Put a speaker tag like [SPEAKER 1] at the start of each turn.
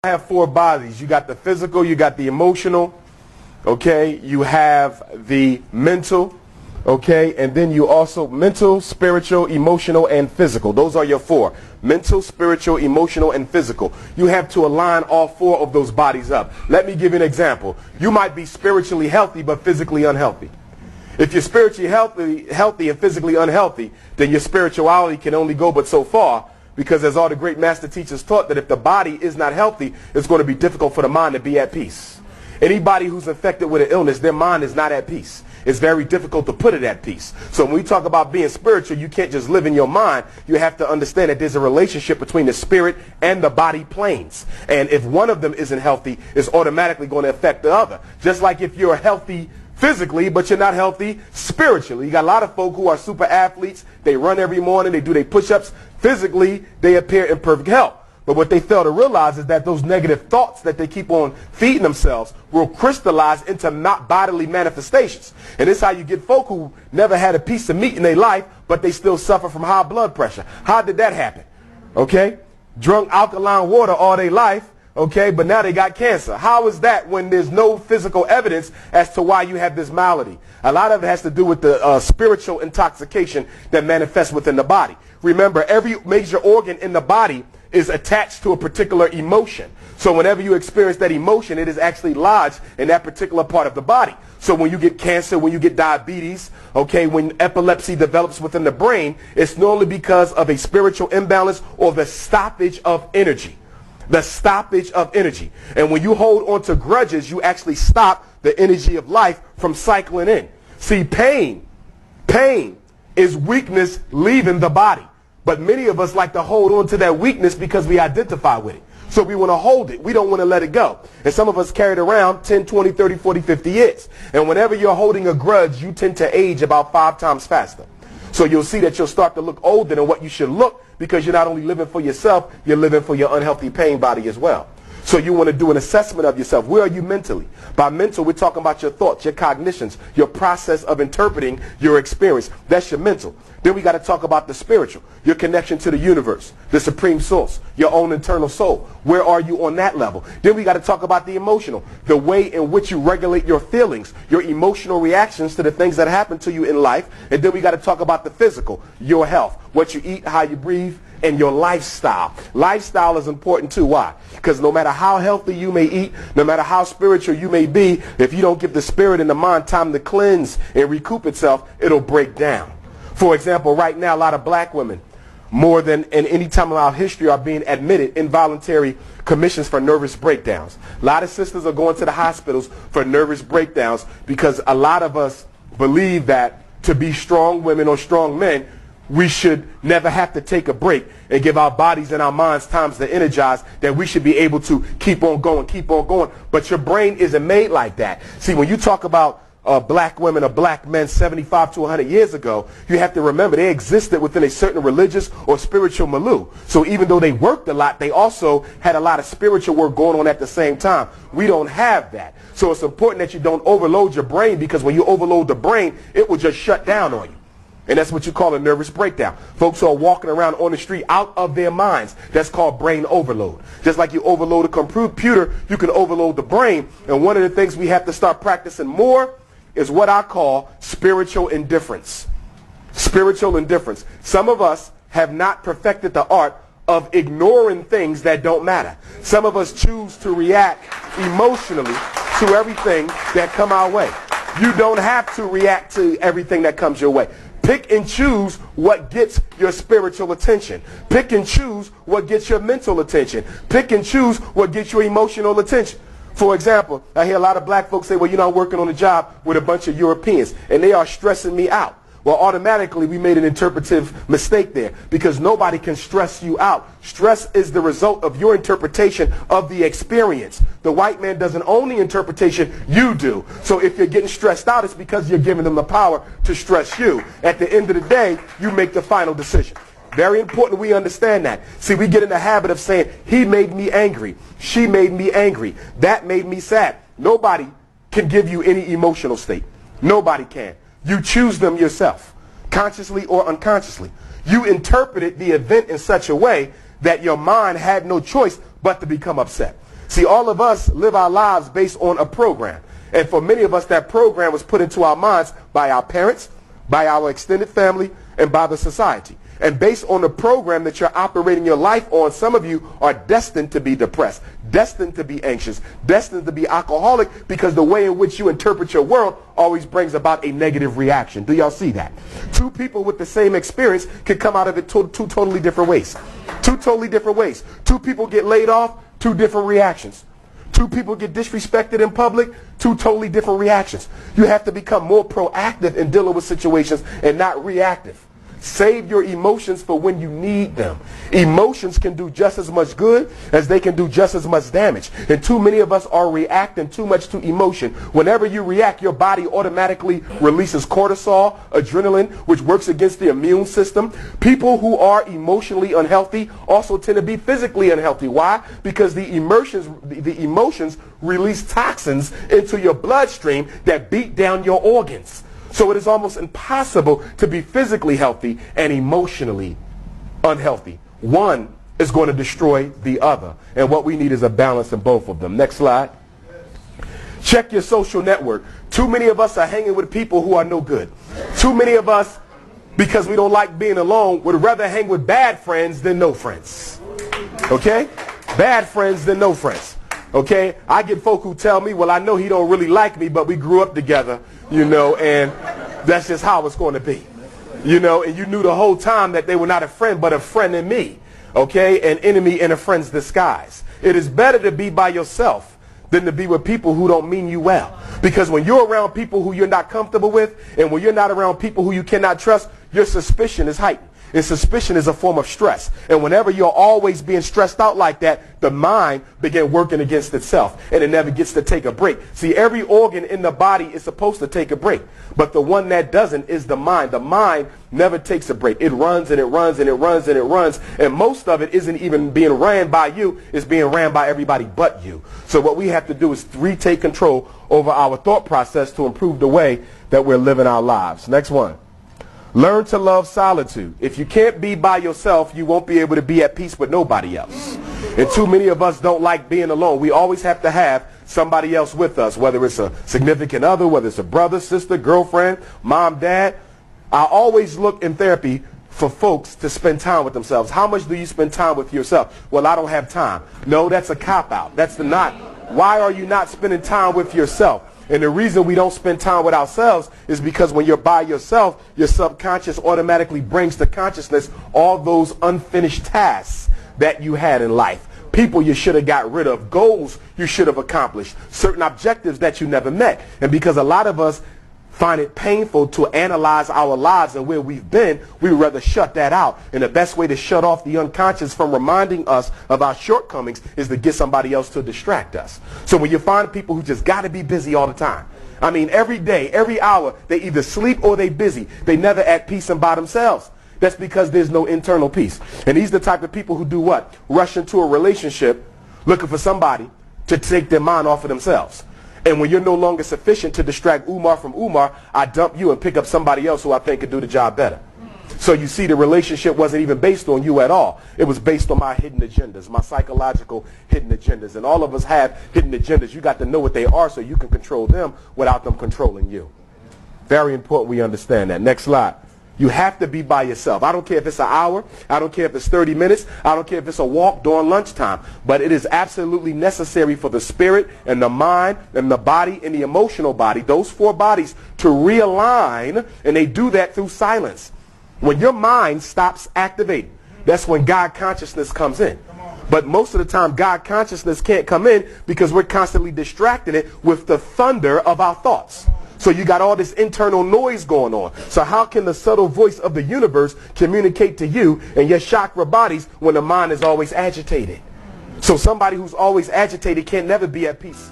[SPEAKER 1] have four bodies. You got the physical, you got the emotional, okay, you have the mental, okay, and then you also mental, spiritual, emotional, and physical. Those are your four. Mental, spiritual, emotional, and physical. You have to align all four of those bodies up. Let me give you an example. You might be spiritually healthy but physically unhealthy. If you're spiritually healthy and physically unhealthy, then your spirituality can only go but so far, because as all the great master teachers taught, that if the body is not healthy, it's going to be difficult for the mind to be at peace. Anybody who's infected with an illness, their mind is not at peace. It's very difficult to put it at peace. So when we talk about being spiritual, you can't just live in your mind. You have to understand that there's a relationship between the spirit and the body planes. And if one of them isn't healthy, it's automatically going to affect the other. Just like if you're healthy physically, but you're not healthy spiritually. You got a lot of folk who are super athletes. They run every morning. They do their push-ups. Physically, they appear in perfect health. But what they fail to realize is that those negative thoughts that they keep on feeding themselves will crystallize into not bodily manifestations. And this is how you get folk who never had a piece of meat in their life, but they still suffer from high blood pressure. How did that happen? Okay? Drunk alkaline water all their life. Okay, but now they got cancer. How is that when there's no physical evidence as to why you have this malady? A lot of it has to do with the spiritual intoxication that manifests within the body. Remember, every major organ in the body is attached to a particular emotion. So whenever you experience that emotion, it is actually lodged in that particular part of the body. So when you get cancer, when you get diabetes, okay, when epilepsy develops within the brain, it's normally because of a spiritual imbalance or the stoppage of energy. The stoppage of energy. And when you hold on to grudges, you actually stop the energy of life from cycling in. See, pain is weakness leaving the body. But many of us like to hold on to that weakness because we identify with it. So we want to hold it. We don't want to let it go. And some of us carry it around 10, 20, 30, 40, 50 years. And whenever you're holding a grudge, you tend to age about 5 times faster. So you'll see that you'll start to look older than what you should look, because you're not only living for yourself, you're living for your unhealthy pain body as well. So you want to do an assessment of yourself. Where are you mentally? By mental, we're talking about your thoughts, your cognitions, your process of interpreting your experience. That's your mental. Then we got to talk about the spiritual, your connection to the universe, the supreme source, your own internal soul. Where are you on that level? Then we got to talk about the emotional, the way in which you regulate your feelings, your emotional reactions to the things that happen to you in life. And then we got to talk about the physical, your health, what you eat, how you breathe, and your lifestyle. Lifestyle is important too. Why? Because no matter how healthy you may eat, no matter how spiritual you may be, if you don't give the spirit and the mind time to cleanse and recoup itself, it'll break down. For example, right now, a lot of black women, more than in any time in our history, are being admitted involuntary commissions for nervous breakdowns. A lot of sisters are going to the hospitals for nervous breakdowns because a lot of us believe that to be strong women or strong men, we should never have to take a break and give our bodies and our minds times to energize, that we should be able to keep on going, keep on going. But your brain isn't made like that. See, when you talk about black women or black men 75 to 100 years ago, you have to remember they existed within a certain religious or spiritual milieu. So even though they worked a lot, they also had a lot of spiritual work going on at the same time. We don't have that. So it's important that you don't overload your brain, because when you overload the brain, it will just shut down on you. And that's what you call a nervous breakdown. Folks who are walking around on the street out of their minds, that's called brain overload. Just like you overload a computer, you can overload the brain. And one of the things we have to start practicing more is what I call spiritual indifference. Spiritual indifference. Some of us have not perfected the art of ignoring things that don't matter. Some of us choose to react emotionally to everything that come our way. You don't have to react to everything that comes your way. Pick and choose what gets your spiritual attention. Pick and choose what gets your mental attention. Pick and choose what gets your emotional attention. For example, I hear a lot of black folks say, well, you know, I'm working on a job with a bunch of Europeans, and they are stressing me out. Well, automatically, we made an interpretive mistake there, because nobody can stress you out. Stress is the result of your interpretation of the experience. The white man doesn't own the interpretation, you do. So if you're getting stressed out, it's because you're giving them the power to stress you. At the end of the day, you make the final decision. Very important we understand that. See, we get in the habit of saying, he made me angry, she made me angry, that made me sad. Nobody can give you any emotional state. Nobody can. You choose them yourself, consciously or unconsciously. You interpreted the event in such a way that your mind had no choice but to become upset. See, all of us live our lives based on a program. And for many of us, that program was put into our minds by our parents, by our extended family, and by the society. And based on the program that you're operating your life on, some of you are destined to be depressed, destined to be anxious, destined to be alcoholic, because the way in which you interpret your world always brings about a negative reaction. Do y'all see that? Two people with the same experience can come out of it two totally different ways. Two totally different ways. Two people get laid off, two different reactions. Two people get disrespected in public, two totally different reactions. You have to become more proactive in dealing with situations and not reactive. Save your emotions for when you need them. Emotions can do just as much good as they can do just as much damage. And too many of us are reacting too much to emotion. Whenever you react, your body automatically releases cortisol, adrenaline, which works against the immune system. People who are emotionally unhealthy also tend to be physically unhealthy. Why? Because the emotions release toxins into your bloodstream that beat down your organs. So it is almost impossible to be physically healthy and emotionally unhealthy. One is going to destroy the other. And what we need is a balance in both of them. Next slide. Check your social network. Too many of us are hanging with people who are no good. Too many of us, because we don't like being alone, would rather hang with bad friends than no friends. Okay? Bad friends than no friends. Okay? I get folk who tell me, well, I know he don't really like me, but we grew up together, you know, and that's just how it's going to be. You know, and you knew the whole time that they were not a friend, but a friend in me. Okay? An enemy in a friend's disguise. It is better to be by yourself than to be with people who don't mean you well. Because when you're around people who you're not comfortable with, and when you're not around people who you cannot trust, your suspicion is heightened. And suspicion is a form of stress. And whenever you're always being stressed out like that, the mind begins working against itself. And it never gets to take a break. See, every organ in the body is supposed to take a break. But the one that doesn't is the mind. The mind never takes a break. It runs and it runs and it runs and it runs. And most of it isn't even being ran by you. It's being ran by everybody but you. So what we have to do is retake control over our thought process to improve the way that we're living our lives. Next one. Learn to love solitude. If you can't be by yourself, you won't be able to be at peace with nobody else. And too many of us don't like being alone. We always have to have somebody else with us, whether it's a significant other, whether it's a brother, sister, girlfriend, mom, dad. I always look in therapy for folks to spend time with themselves. How much do you spend time with yourself? Well, I don't have time. No, that's a cop-out. That's the not. Why are you not spending time with yourself? And the reason we don't spend time with ourselves is because when you're by yourself, your subconscious automatically brings to consciousness all those unfinished tasks that you had in life. People you should have got rid of, goals you should have accomplished, certain objectives that you never met. And because a lot of us find it painful to analyze our lives and where we've been, we would rather shut that out. And the best way to shut off the unconscious from reminding us of our shortcomings is to get somebody else to distract us. So when you find people who just got to be busy all the time, I mean every day, every hour, they either sleep or they busy. They never at peace and by themselves. That's because there's no internal peace. And these are the type of people who do what? Rush into a relationship looking for somebody to take their mind off of themselves. And when you're no longer sufficient to distract Umar from Umar, I dump you and pick up somebody else who I think could do the job better. So you see, the relationship wasn't even based on you at all. It was based on my hidden agendas, my psychological hidden agendas. And all of us have hidden agendas. You got to know what they are so you can control them without them controlling you. Very important we understand that. Next slide. You have to be by yourself. I don't care if it's an hour. I don't care if it's 30 minutes. I don't care if it's a walk during lunchtime. But it is absolutely necessary for the spirit and the mind and the body and the emotional body, those four bodies, to realign. And they do that through silence. When your mind stops activating, that's when God consciousness comes in. But most of the time, God consciousness can't come in because we're constantly distracting it with the thunder of our thoughts. So you got all this internal noise going on. So how can the subtle voice of the universe communicate to you and your chakra bodies when the mind is always agitated? So somebody who's always agitated can never be at peace.